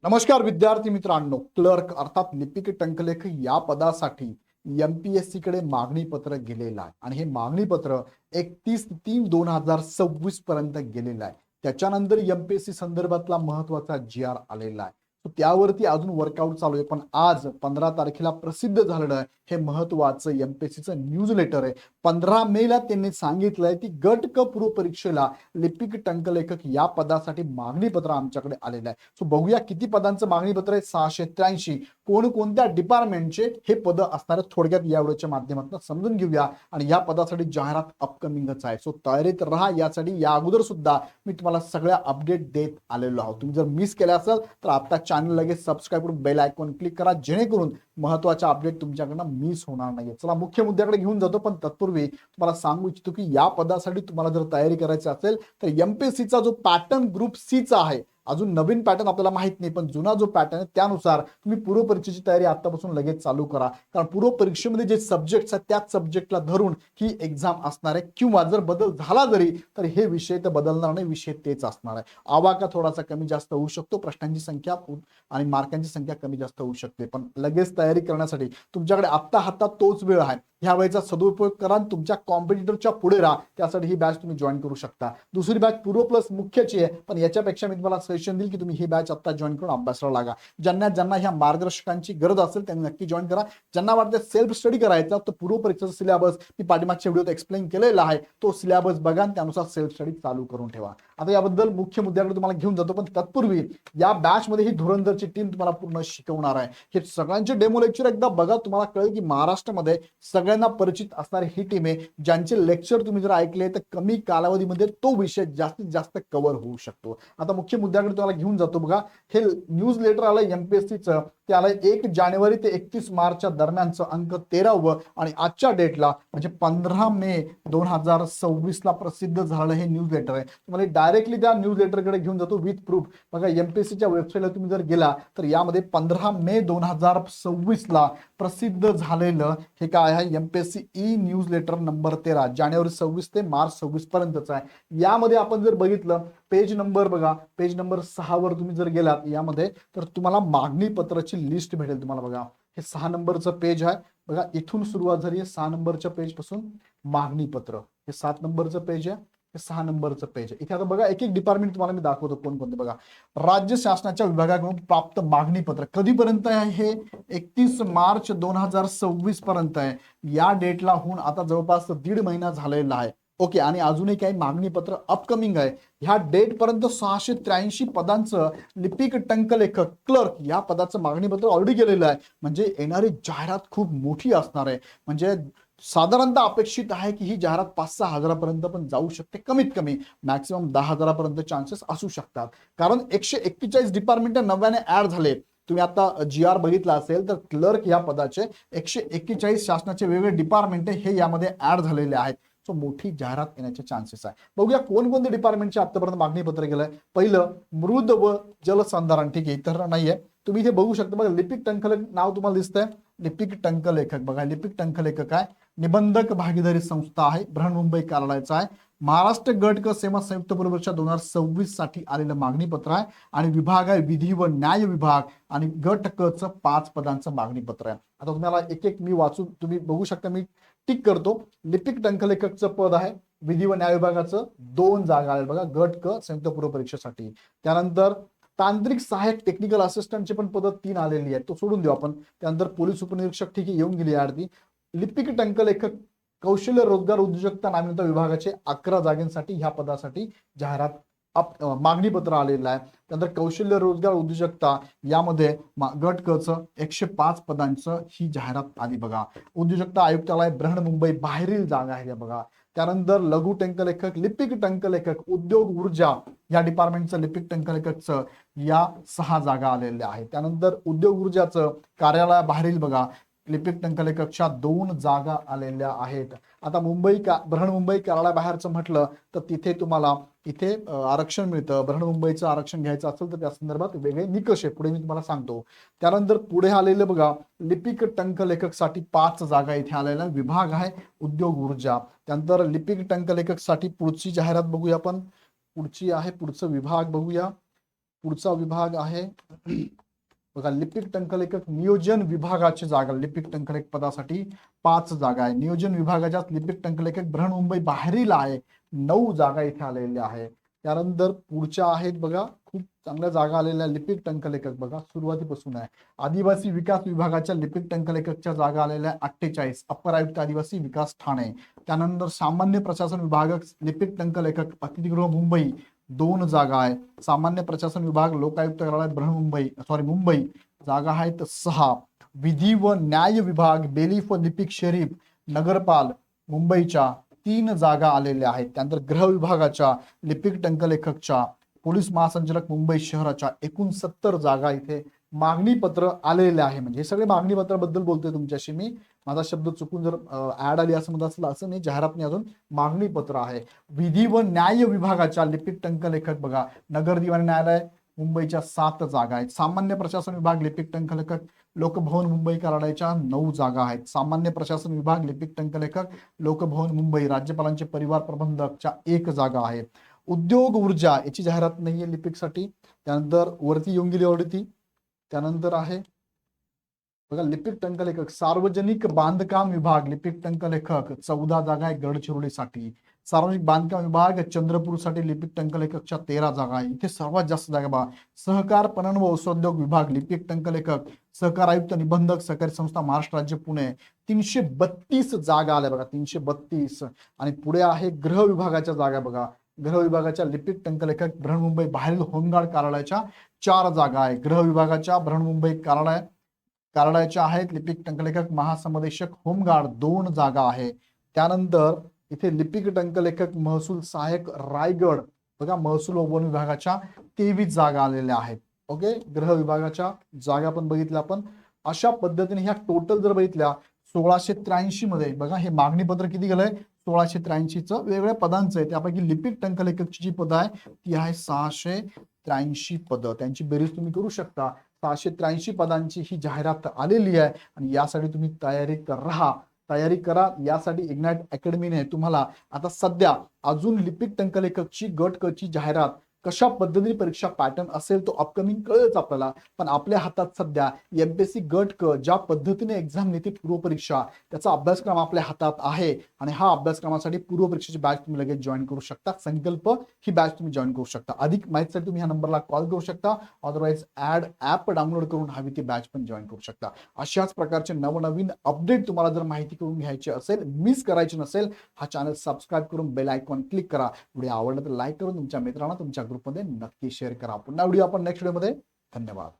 नमस्कार विद्यार्थी मित्रांनो, क्लर्क अर्थात लिपिक टंकलेखक या पदासाठी एमपीएससी कडे मागणी पत्र गेलेलं आहे आणि हे मागणी पत्र 31/3/2026 पर्यंत गेलेलं आहे. त्याच्यानंतर एमपीएससी संदर्भातला महत्वाचा जी आर आलेला आहे. त्यावरती अजून वर्कआउट चालू आहे, पण आज 15 तारखेला प्रसिद्ध झालेलं आहे हे महत्वाचं एमपीएससीचं न्यूज लेटर आहे. 15 मेला त्यांनी सांगितलंय की गट क पूर्व परीक्षेला लिपिक टंकलेखक या पदासाठी मागणी पत्र आमच्याकडे आलेलं आहे. सो बघूया किती पदांचं मागणी पत्र आहे. 683 कोणकोणत्या डिपार्टमेंटचे हे पद असणार आहेत, थोडक्यात या व्हिडिओच्या माध्यमातून समजून घेऊया. आणि या पदासाठी जाहिरात अपकमिंगच आहे, सो तयारीत राहा. यासाठी या अगोदर सुद्धा मी तुम्हाला सगळ्या अपडेट देत आलेलो आहोत. तुम्ही जर मिस केल्या असेल तर आता चॅनल लगेच सबस्क्राईब करून बेल आयकॉन क्लिक करा, जेणेकरून महत्वाच्या अपडेट तुमच्याकडनं मिस होणार नाही. चला मुख्य मुद्द्याकडे घेऊन जातो, पण तत्पूर्वी तुम्हाला सांगू इच्छितो की या पदासाठी तुम्हाला जर तयारी करायची असेल तर एमपीएससीचा जो पॅटर्न ग्रुप सीचा आहे, अजून नवीन पॅटर्न आपल्याला माहित नाही, पण जुना जो पॅटर्न आहे त्यानुसार तुम्ही पूर्व परीक्षेची तयारी आतापासून लगेच चालू करा. कारण पूर्व परीक्षेमध्ये जे सब्जेक्ट आहेत त्याच सब्जेक्टला धरून ही एक्झाम असणार आहे, किंवा जर बदल झाला जरी तर हे विषय तर बदलणार नाही, विषय तेच असणार आहे. आवाका थोडासा कमी जास्त होऊ शकतो, प्रश्नांची संख्या आणि मार्कांची संख्या कमी जास्त होऊ शकते, पण लगेच तयारी करण्यासाठी तुमच्याकडे आत्ता हातात तोच वेळ आहे. ह्या वेळेचा सदुपयोग करा, तुमच्या कॉम्पिटिटरच्या पुढे राहा. त्यासाठी ही बॅच तुम्ही जॉईन करू शकता. दुसरी बॅच पूर्व प्लस मुख्यची आहे, पण याच्यापेक्षा मी तुम्हाला सजेशन देईल की तुम्ही ही बॅच आता जॉईन करून अभ्यासाला लागा. ज्यांना ह्या मार्गदर्शकांची गरज असेल त्यांनी नक्की जॉईन करा. ज्यांना वाटतं सेल्फ स्टडी करायचा तर पूर्व परीक्षेचा सिलेबस मी पाठीमागच्या व्हिडिओत एक्सप्लेन केलेला आहे, तो सिलेबस बघा आणि त्यानुसार सेल्फ स्टडी चालू करून ठेवा. आता याबद्दल मुख्य मुद्द्याकडे तुम्हाला घेऊन जातो, पण तत्पूर्वी या बॅच मध्ये ही धुरंधरची टीम तुम्हाला पूर्ण शिकवणार आहे. हे सगळ्यांचे डेमो लेक्चर एकदा बघा, तुम्हाला कळेल की महाराष्ट्रामध्ये सगळ्यांना परिचित असणारी ही टीम आहे, ज्यांचे लेक्चर तुम्ही जर ऐकले तर कमी कालावधीमध्ये तो विषय जास्तीत जास्त कव्हर होऊ शकतो. आता मुख्य मुद्द्याकडे तुम्हाला घेऊन जातो. बघा, हे न्यूज लेटर आलं एमपीएससीचं, ते आलंय 1 जानेवारी ते 31 मार्चच्या दरम्यानचं, अंक 13व, आणि आजच्या डेटला म्हणजे 15 मे 2026 ला प्रसिद्ध झालेलं हे न्यूज लेटर आहे. तुम्हाला डायरेक्टली त्या न्यूज लेटरकडे घेऊन जातो विथ प्रूफ. बघा, एमपीएससीच्या वेबसाईटला तुम्ही जर गेला तर यामध्ये 15 मे 2026 ला प्रसिद्ध झालेलं हे काय आहे, MPSC e newsletter number 13, जानेवारी 26 ते मार्च 26 पर्यंतच आहे. यामध्ये आपण जर बघितलं पेज नंबर, बघा पेज नंबर 6 वर तुम्ही जर गेलात यामध्ये तर तुम्हाला मागणी पत्राची लिस्ट भेटेल. तुम्हाला बघा हे 6 नंबरचं पेज आहे. बघा इथून सुरुवात झाली आहे 6 नंबरच्या पेज पासून. मागणी पत्र हे 7 नंबरचं पेज आहे, हे 6 नंबरचं पेज आहे. इथे आता बघा एक एक डिपार्टमेंट तुम्हाला मी दाखवतो कोणकोणते. बघा, राज्य शासनाच्या विभागाकडून प्राप्त मागणी पत्र कधीपर्यंत आहे, हे 31 मार्च 2026 पर्यंत आहे. या डेटला होऊन आता जवळपास 1.5 महिना झालेला आहे. ओके, आणि अजूनही काही मागणी पत्र अपकमिंग आहे. ह्या डेट पर्यंत 683 पदांचं लिपिक टंकलेखक क्लर्क या पदाचं मागणी पत्र ऑलरेडी गेलेलं आहे. म्हणजे येणारी जाहिरात खूप मोठी असणार आहे. म्हणजे साधारणतः अपेक्षित आहे की ही जाहिरात 5-6 हजारापर्यंत पण जाऊ शकते, कमीत कमी मॅक्सिमम 10 हजारापर्यंत चान्सेस असू शकतात. कारण 141 डिपार्टमेंट नव्याने ऍड झाले. तुम्ही आता जी आर बघितला असेल तर क्लर्क या पदाचे 141 शासनाचे वेगवेगळे डिपार्टमेंट हे यामध्ये ऍड झालेले आहेत. सो मोठी जाहिरात येण्याचे चान्सेस आहे. बघूया कोणकोणते डिपार्टमेंटचे आतापर्यंत मागणी पत्र गेलंय. पहिलं मृद व जलसंधारण, ठीक आहे, इतर नाहीये. तुम्ही इथे बघू शकता. बघा, लिपिक टंकलेखक नाव तुम्हाला दिसतंय, लिपिक टंकलेखक. बघा, लिपिक टंकलेखक आहे, निबंधक भागीदारी संस्था आहे, बृहन्मुंबई कार्यालयाचा आहे. महाराष्ट्र गट क सेवा संयुक्त पूर्व परीक्षा 2026 साठी आलेलं मागणी पत्र आहे. आणि विभाग आहे विधी व न्याय विभाग, आणि गट क चं 5 पदांचं मागणी पत्र आहे. आता तुम्हाला एक एक मी वाचून तुम्ही बघू शकता, मी टिक करतो. लिपिक टंकलेखकचं पद आहे, विधी व न्याय विभागाचं 2 जागा आहेत. बघा, गट क संयुक्त पूर्व परीक्षेसाठी. त्यानंतर तांत्रिक सहाय्यक टेक्निकल असिस्टंटचे पण पद 3 आलेली आहेत, तो सोडून देऊ आपण. त्यानंतर पोलीस उपनिरीक्षक, ठीक आहे, येऊन गेली आरती. लिपिक टंकलेखक कौशल्य रोजगार उद्योजकता नाविन्यता विभागाचे 11 जागांसाठी ह्या पदासाठी जाहिरात मागणी पत्र आलेलं आहे. त्यानंतर कौशल्य रोजगार उद्योजकता यामध्ये गट क चं 105 पदांचं ही जाहिरात आली. बघा, उद्योजकता आयुक्तालय बृहन्मुंबई बाहेरील जागा आहे बघा. त्यानंतर लघु टंकलेखक लिपिक टंकलेखक उद्योग ऊर्जा या डिपार्टमेंटचं लिपिक टंकलेखकचं या 6 जागा आलेल्या आहेत. त्यानंतर उद्योग ऊर्जाचं कार्यालय बाहेरील बघा लिपिक टंकलेखकच्या 2 जागा आलेल्या आहेत. आता बृहन्मुंबई कार्यालयाबाहेरचं म्हटलं तर तिथे तुम्हाला इथे आरक्षण मिळतं. बृहन्मुंबईचं आरक्षण घ्यायचं असेल तर त्या संदर्भात वेगळे निकष आहे, पुढे मी तुम्हाला सांगतो. त्यानंतर पुढे आलेलं बघा, लिपिक टंकलेखकसाठी 5 जागा इथे आलेल्या, विभाग आहे उद्योग ऊर्जा. त्यानंतर लिपिक टंकलेखकसाठी पुढची जाहिरात बघूया आपण, पुढची आहे, पुढचं विभाग बघूया. पुढचा विभाग आहे बघा लिपिक टंकलेखक नियोजन विभागाची जागा, लिपिक टंकलेखक पदासाठी 5 जागा आहे. नियोजन विभागाच्या लिपिक टंकलेखक बृहन्मुंबई बाहेरील आहे, 9 जागा इथे आलेल्या आहे. त्यानंतर पुढच्या आहेत बघा खूप चांगल्या जागा आलेल्या लिपिक टंकलेखक, बघा सुरुवातीपासून आहे. आदिवासी विकास विभागाच्या लिपिक टंकलेखकच्या जागा आलेल्या 48, अप्पर आयुक्त आदिवासी विकास ठाणे. त्यानंतर सामान्य प्रशासन विभाग लिपिक टंकलेखक अतिथीगृह मुंबई 2 जागा आहे. सामान्य प्रशासन विभाग लोकायुक्त कार्यालय मुंबई जागा आहेत 6. विधी व न्याय विभाग बेलीफ व लिपिक शरीफ नगरपाल मुंबईच्या 3 जागा आलेल्या आहेत. त्यानंतर गृह विभागाच्या लिपिक टंकलेखकच्या पोलीस महासंचालक मुंबई शहराच्या एकूण 70 जागा इथे मागणी पत्र आलेले आहे. म्हणजे हे सगळे मागणी पत्राबद्दल बोलतोय तुमच्याशी मी, माझा शब्द चुकून जर ऍड आली असं म्हणत असलं असं नाही, जाहिरात नाही, अजून मागणी पत्र आहे. विधी व न्याय विभागाच्या लिपिक टंकलेखक बघा नगर दिवाणी न्यायालय मुंबईच्या 7 जागा आहेत. सामान्य प्रशासन विभाग लिपिक टंकलेखक लोकभवन मुंबई कार्यालयाच्या 9 जागा आहेत. सामान्य प्रशासन विभाग लिपिक टंकलेखक लोकभवन मुंबई राज्यपालांचे परिवार प्रबंधकच्या 1 जागा आहे. उद्योग ऊर्जा याची जाहिरात नाहीये लिपिकसाठी. त्यानंतर वरती येऊन गेली आवडती. त्यानंतर आहे बघा लिपिक टंकलेखक सार्वजनिक बांधकाम विभाग लिपिक टंकलेखक 14 जागा आहे गडचिरोलीसाठी. सार्वजनिक बांधकाम विभाग चंद्रपूरसाठी लिपिक टंकलेखकच्या 13 जागा आहे. इथे सर्वात जास्त जागा बघा सहकार पणन व वस्त्रोद्योग विभाग लिपिक टंकलेखक सहकार आयुक्त निबंधक सहकारी संस्था महाराष्ट्र राज्य पुणे 332 जागा आल्या बघा 332. आणि पुढे आहे गृह विभागाच्या जागा बघा गृह विभागाच्या लिपिक टंकलेखक बृहन्मुंबई बाहेरील होमगार्ड कार्यालयाच्या 4 जागा आहे. गृह विभागाच्या बृहन्मुंबई कार्यालयाच्या आहेत लिपिक टंकलेखक महासंदेशक होमगार्ड 2 जागा आहे. त्यानंतर इथे लिपिक टंकलेखक महसूल सहाय्यक रायगड बघा महसूल व वन विभागाच्या 23 जागा आलेल्या आहेत. ओके, गृह विभागाच्या जागा पण बघितल्या आपण. अशा पद्धतीने ह्या टोटल जर बघितल्या 1683 मध्ये बघा हे मागणी पत्र किती गेलंय 1683च वेगवेगळ्या पदांचं आहे. त्यापैकी लिपिक टंकलेखकची जी पद आहे ती आहे 683 पद. त्यांची बेरीज तुम्ही करू शकता. 683 पदांची ही जाहिरात आलेली आहे आणि यासाठी तुम्ही तयारी करा. यासाठी इग्नाइट अकॅडमीने तुम्हाला आता सध्या अजून लिपिक टंकलेखकची गट क ची जाहिरात कशा पद्धतीने परीक्षा पॅटर्न असेल तो अपकमिंग कळेलच आपल्याला. पण आपल्या हातात सध्या एमपीएससी गट क ज्या पद्धतीने एक्झाम नेते पूर्वपरीक्षा त्याचा अभ्यासक्रम आपल्या हातात आहे आणि हा अभ्यासक्रमासाठी पूर्वपरीक्षेची बॅच तुम्ही लगेच जॉईन करू शकता. संकल्प ही बॅच तुम्ही जॉईन करू शकता. अधिक माहितीसाठी तुम्ही ह्या नंबरला कॉल करू शकता. अदरवाईज ऍप डाउनलोड करून हवी ती बॅच पण जॉईन करू शकता. अशाच प्रकारचे नवनवीन अपडेट तुम्हाला जर माहिती करून घ्यायची असेल मिस करायची नसेल हा चॅनल सबस्क्राईब करून बेल आयकॉन क्लिक करा. व्हिडिओ आवडला तर लाईक करून तुमच्या मित्रांना तुमच्या ग्रुपमध्ये नक्की शेअर करा. पुन्हा व्हिडिओ आपण नेक्स्ट व्हिडिओमध्ये. धन्यवाद.